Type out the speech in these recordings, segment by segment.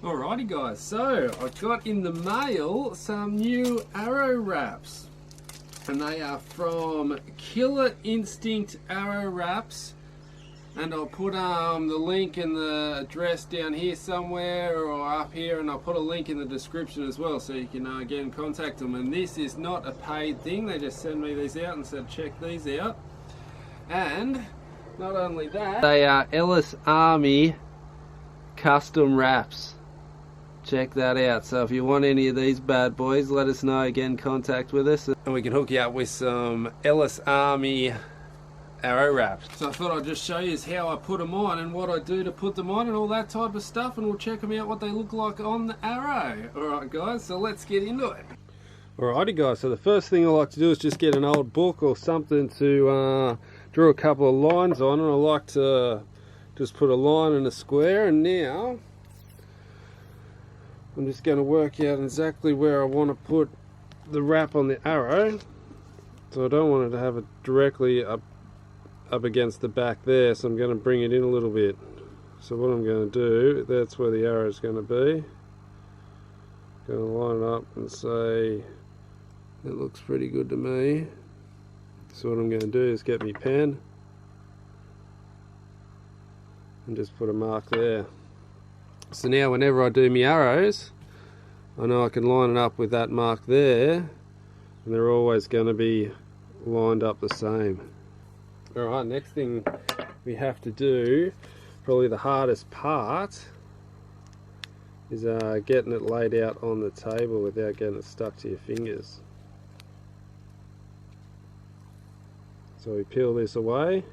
Alrighty guys, so I got in the mail some new arrow wraps, and they are from Killer Instinct Arrow Wraps, and I'll put the link and the address down here somewhere or up here, and I'll put a link in the description as well so you can get in contact them. And this is not a paid thing, they just send me these out and said check these out. And not only that, they are Ellis Army custom wraps. Check that out. So if you want any of these bad boys, let us know, get in contact with us and we can hook you up with some Ellis Army arrow wraps. So I thought I'd just show you how I put them on and what I do to put them on and all that type of stuff, and we'll check them out what they look like on the arrow. Alright guys, so let's get into it. Alrighty guys, so the first thing I like to do is just get an old book or something to draw a couple of lines on, and I like to just put a line and a square, and now I'm just going to work out exactly where I want to put the wrap on the arrow. So I don't want it to have it directly up against the back there, so I'm going to bring it in a little bit. So what I'm going to do, that's where the arrow is going to be. Going to line it up and say, it looks pretty good to me. So what I'm going to do is get my pen and just put a mark there. So now whenever I do my arrows, I know I can line it up with that mark there, and they're always going to be lined up the same. Alright, next thing we have to do, probably the hardest part, is getting it laid out on the table without getting it stuck to your fingers. So we peel this away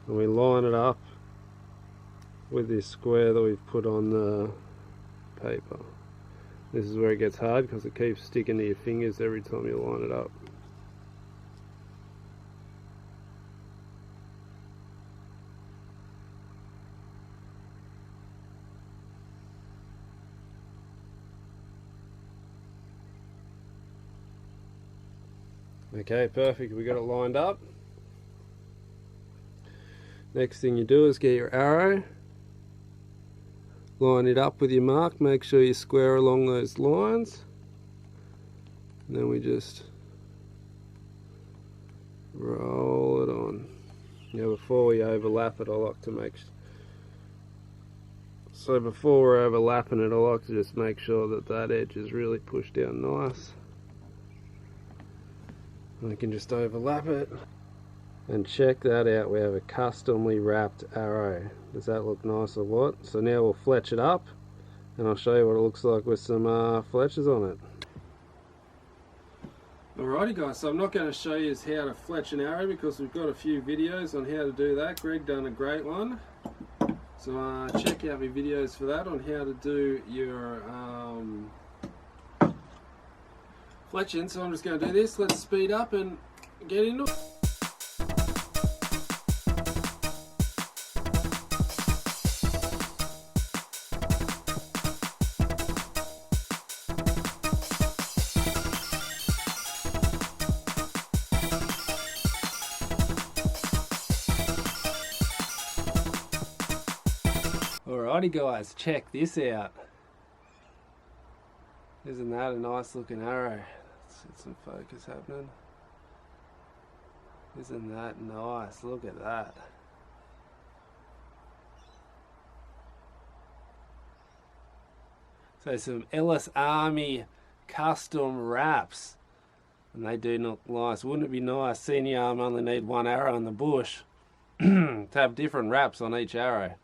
and we line it up with this square that we've put on the paper. This is where it gets hard because it keeps sticking to your fingers every time you line it up. Okay, perfect, we got it lined up. Next thing you do is get your arrow, line it up with your mark, make sure you square along those lines, and then we just roll it on. Now before we overlap it, I like to before we're overlapping it, I like to just make sure that that edge is really pushed down nice. And we can just overlap it. And check that out, we have a customly wrapped arrow. Does that look nice or what? So now we'll fletch it up, and I'll show you what it looks like with some fletches on it. Alrighty guys, so I'm not going to show you how to fletch an arrow because we've got a few videos on how to do that. Greg done a great one. So check out my videos for that on how to do your fletching. So I'm just going to do this. Let's speed up and get into it. Alrighty guys, check this out. Isn't that a nice looking arrow? Let's get some focus happening. Isn't that nice? Look at that. So some Ellis Army custom wraps, and they do look nice. Wouldn't it be nice seeing you only need one arrow in the bush to have different wraps on each arrow?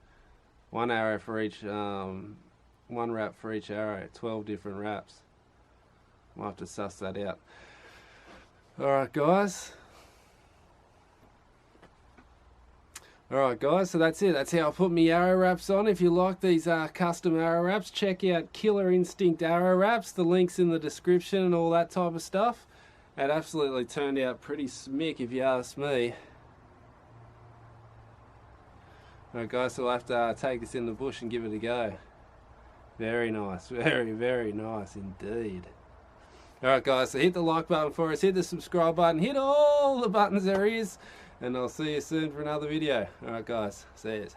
One arrow for each, one wrap for each arrow, 12 different wraps. I'll have to suss that out. Alright guys. Alright guys, so that's it. That's how I put my arrow wraps on. If you like these custom arrow wraps, check out Killer Instinct Arrow Wraps. The link's in the description and all that type of stuff. It absolutely turned out pretty smick if you ask me. Alright guys, so I'll have to take this in the bush and give it a go. Very nice, very, very nice indeed. Alright guys, so hit the like button for us, hit the subscribe button, hit all the buttons there is, and I'll see you soon for another video. Alright guys, see you.